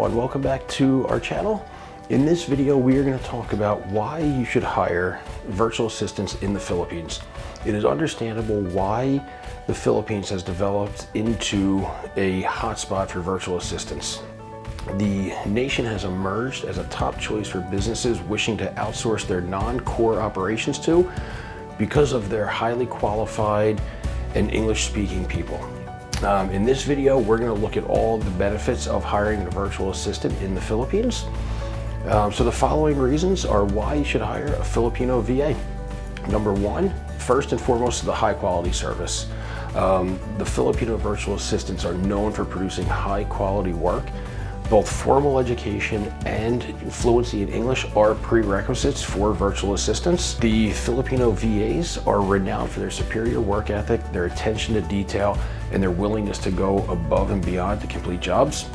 everyone, welcome back to our channel. In this video, we are going to talk about why you should hire virtual assistants in the Philippines. It is understandable why the Philippines has developed into a hotspot for virtual assistants. The nation has emerged as a top choice for businesses wishing to outsource their non-core operations to because of their highly qualified and English-speaking people. In this video, we're going to look at all the benefits of hiring a virtual assistant in the Philippines. So the following reasons are why you should hire a Filipino VA. Number one, first and foremost, the high quality service. The Filipino virtual assistants are known for producing high quality work. Both formal education and fluency in English are prerequisites for virtual assistants. The Filipino VAs are renowned for their superior work ethic, their attention to detail, and their willingness to go above and beyond to complete jobs.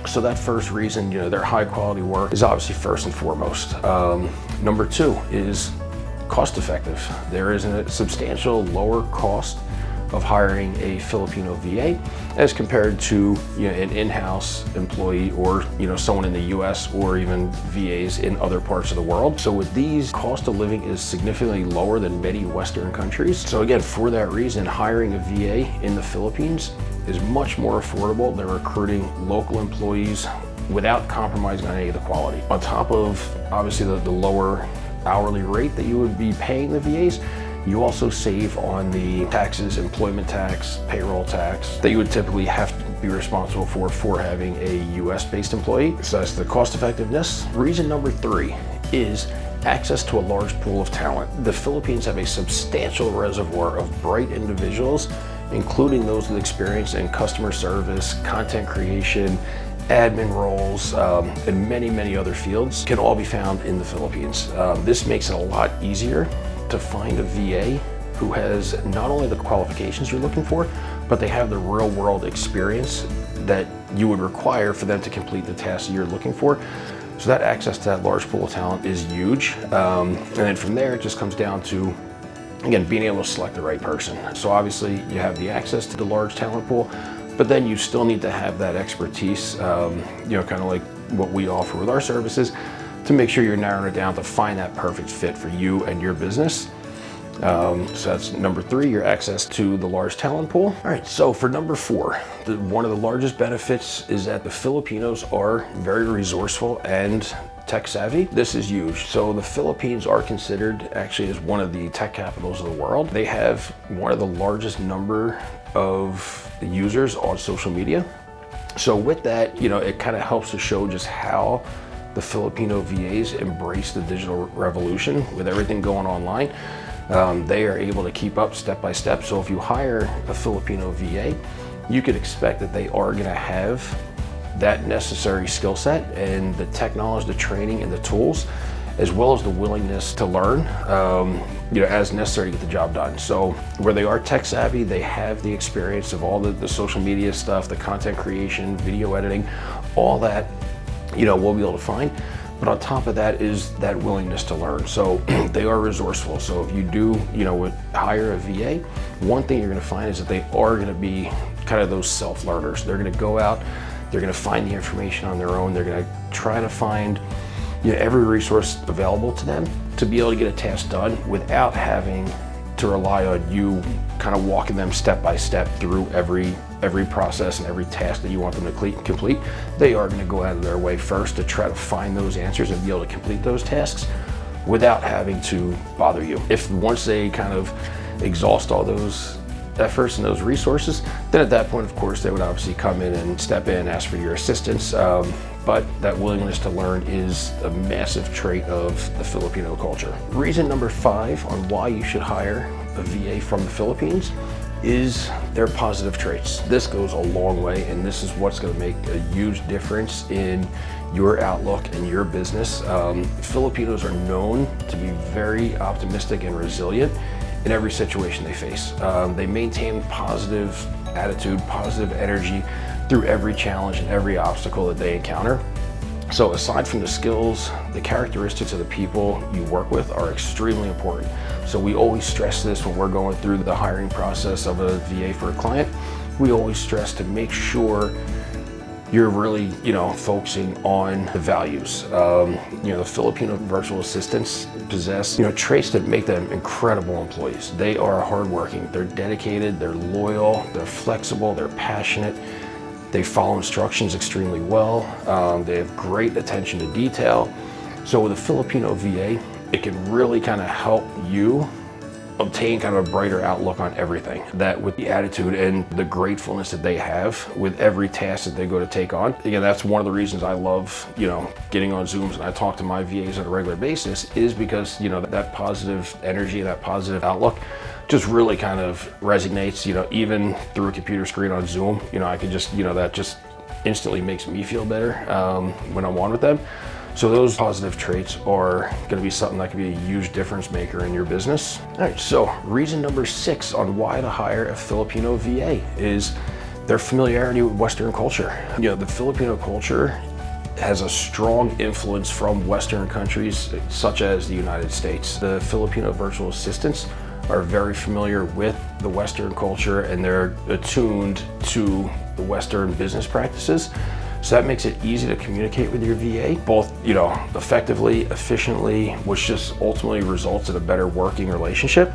So that first reason, their high quality work is obviously first and foremost. Number two is cost effective. There is a substantial lower cost of hiring a Filipino VA as compared to an in-house employee or someone in the US or even VAs in other parts of the world. So with these, cost of living is significantly lower than many Western countries. So again, for that reason, hiring a VA in the Philippines is much more affordable than recruiting local employees without compromising on any of the quality. On top of obviously the lower hourly rate that you would be paying the VAs, you also save on the taxes, employment tax, payroll tax that you would typically have to be responsible for having a US-based employee. So that's the cost effectiveness. Reason number three is access to a large pool of talent. The Philippines have a substantial reservoir of bright individuals, including those with experience in customer service, content creation, admin roles, and many other fields can all be found in the Philippines. This makes it a lot easier to find a VA who has not only the qualifications you're looking for, but they have the real world experience that you would require for them to complete the tasks you're looking for. So that access to that large pool of talent is huge. And then from there, it just comes down to, again, being able to select the right person. So obviously you have the access to the large talent pool, but then you still need to have that expertise, kind of like what we offer with our services, to make sure you're narrowing it down to find that perfect fit for you and your business. So that's number three, your access to the large talent pool. All right, so for number four, one of the largest benefits is that the Filipinos are very resourceful and tech savvy. This is huge. So the Philippines are considered actually as one of the tech capitals of the world. They have one of the largest number of users on social media. So with that, it kind of helps to show just how the Filipino VAs embrace the digital revolution with everything going online. They are able to keep up step by step. So if you hire a Filipino VA, you could expect that they are going to have that necessary skill set and the technology, the training, and the tools, as well as the willingness to learn, as necessary to get the job done. So where they are tech savvy, they have the experience of all the social media stuff, the content creation, video editing, all that, we'll be able to find. But on top of that is that willingness to learn. So they are resourceful. So if you do, hire a VA, one thing you're gonna find is that they are gonna be kind of those self-learners. They're gonna go out, they're gonna find the information on their own. They're gonna try to find every resource available to them to be able to get a task done without having to rely on you kind of walking them step by step through every process and every task that you want them to complete. They are going to go out of their way first to try to find those answers and be able to complete those tasks without having to bother you. If once they kind of exhaust all those efforts and those resources, then at that point, of course, they would obviously come in and step in, ask for your assistance. But that willingness to learn is a massive trait of the Filipino culture. Reason number five on why you should hire a VA from the Philippines is their positive traits. This goes a long way, and this is what's going to make a huge difference in your outlook and your business. Filipinos are known to be very optimistic and resilient in every situation they face. They maintain positive attitude, positive energy through every challenge and every obstacle that they encounter. So aside from the skills, the characteristics of the people you work with are extremely important. So we always stress this when we're going through the hiring process of a VA for a client. We always stress to make sure you're really, focusing on the values. The Filipino virtual assistants possess, traits that make them incredible employees. They are hardworking, they're dedicated, they're loyal, they're flexible, they're passionate. They follow instructions extremely well. They have great attention to detail. So with a Filipino VA, it can really kind of help you obtain kind of a brighter outlook on everything. That with the attitude and the gratefulness that they have with every task that they go to take on. Again, that's one of the reasons I love, getting on Zooms and I talk to my VAs on a regular basis, is because, that positive energy, that positive outlook just really kind of resonates, even through a computer screen on Zoom. I can just, that just instantly makes me feel better when I'm on with them. So those positive traits are going to be something that can be a huge difference maker in your business. All right, so reason number 6 on why to hire a Filipino VA is their familiarity with Western culture. The Filipino culture has a strong influence from Western countries such as the United States. The Filipino virtual assistants are very familiar with the Western culture and they're attuned to the Western business practices. So that makes it easy to communicate with your VA, both, effectively, efficiently, which just ultimately results in a better working relationship,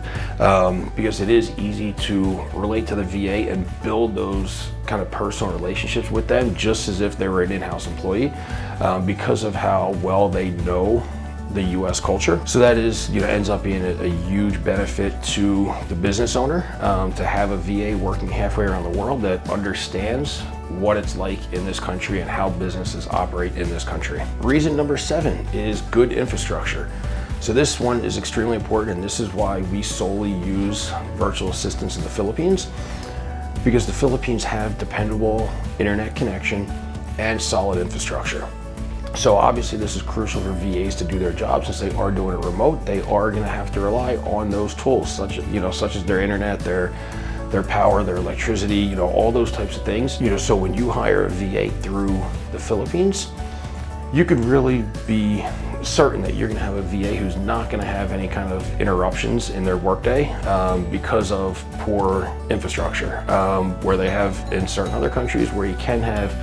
because it is easy to relate to the VA and build those kind of personal relationships with them just as if they were an in-house employee, because of how well they know the U.S. culture. So that is, ends up being a huge benefit to the business owner, to have a VA working halfway around the world that understands what it's like in this country and how businesses operate in this country. Reason number 7 is good infrastructure. So this one is extremely important, and this is why we solely use virtual assistants in the Philippines, because the Philippines have dependable internet connection and solid infrastructure. So obviously this is crucial for VAs to do their job. Since they are doing it remote, they are going to have to rely on those tools, such as their internet, their power, their electricity, all those types of things. So when you hire a VA through the Philippines, you could really be certain that you're going to have a VA who's not going to have any kind of interruptions in their workday because of poor infrastructure, where they have in certain other countries where you can have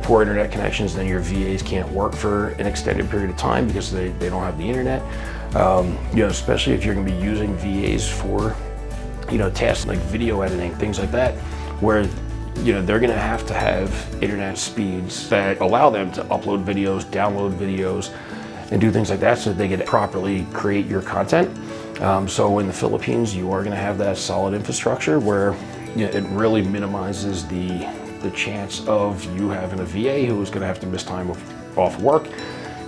poor internet connections, then your VAs can't work for an extended period of time because they don't have the internet. Especially if you're going to be using VAs for tasks like video editing, things like that, where they're going to have internet speeds that allow them to upload videos, download videos, and do things like that so that they can properly create your content. So in the Philippines, you are going to have that solid infrastructure where it really minimizes the chance of you having a VA who is going to have to miss time off work.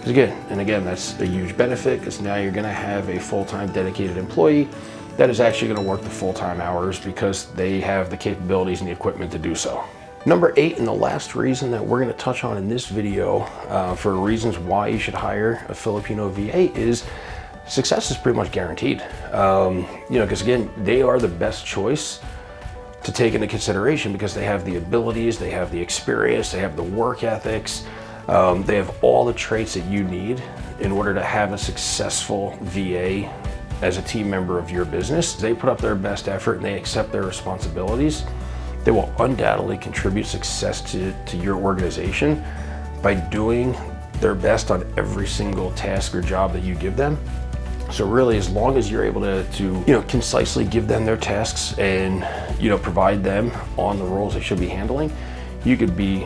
Because again, that's a huge benefit, because now you're going to have a full-time dedicated employee that is actually going to work the full-time hours because they have the capabilities and the equipment to do so. Number 8, and the last reason that we're going to touch on in this video for reasons why you should hire a Filipino VA is success is pretty much guaranteed. Because again, they are the best choice to take into consideration because they have the abilities, they have the experience, they have the work ethics, they have all the traits that you need in order to have a successful VA as a team member of your business. They put up their best effort and they accept their responsibilities. They will undoubtedly contribute success to your organization by doing their best on every single task or job that you give them. So really, as long as you're able to concisely give them their tasks and provide them on the roles they should be handling, you could be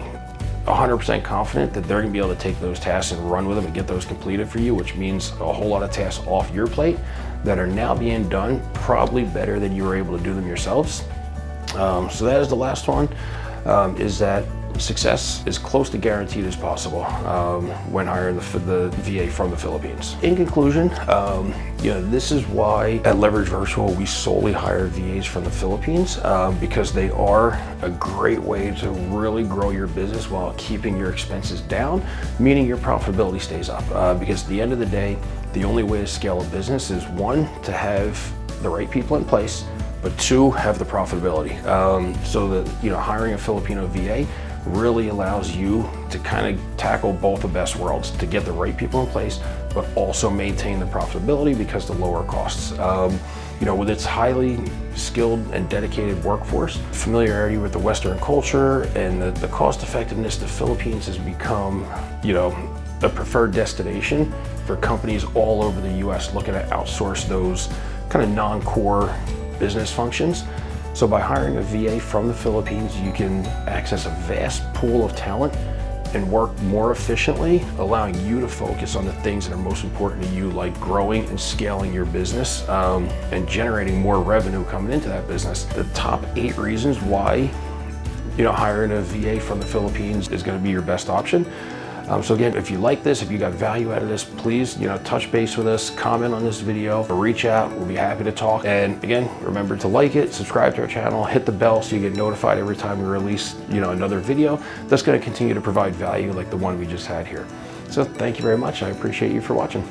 100% confident that they're going to be able to take those tasks and run with them and get those completed for you, which means a whole lot of tasks off your plate that are now being done probably better than you were able to do them yourselves. So that is the last one, is that success is close to guaranteed as possible when hiring the VA from the Philippines. In conclusion, this is why at Leverage Virtual we solely hire VAs from the Philippines, because they are a great way to really grow your business while keeping your expenses down, meaning your profitability stays up. Because at the end of the day, the only way to scale a business is 1, to have the right people in place, but 2, have the profitability. So that hiring a Filipino VA really allows you to kind of tackle both the best worlds, to get the right people in place, but also maintain the profitability because the lower costs. with its highly skilled and dedicated workforce, familiarity with the Western culture, and the cost effectiveness, the Philippines has become, a preferred destination for companies all over the US looking to outsource those kind of non-core business functions. So by hiring a VA from the Philippines, you can access a vast pool of talent and work more efficiently, allowing you to focus on the things that are most important to you, like growing and scaling your business and generating more revenue coming into that business. The top 8 reasons why hiring a VA from the Philippines is going to be your best option. So again, if you like this, if you got value out of this, please, touch base with us, comment on this video, or reach out. We'll be happy to talk. And again, remember to like it, subscribe to our channel, hit the bell so you get notified every time we release, another video that's going to continue to provide value like the one we just had here. So thank you very much. I appreciate you for watching.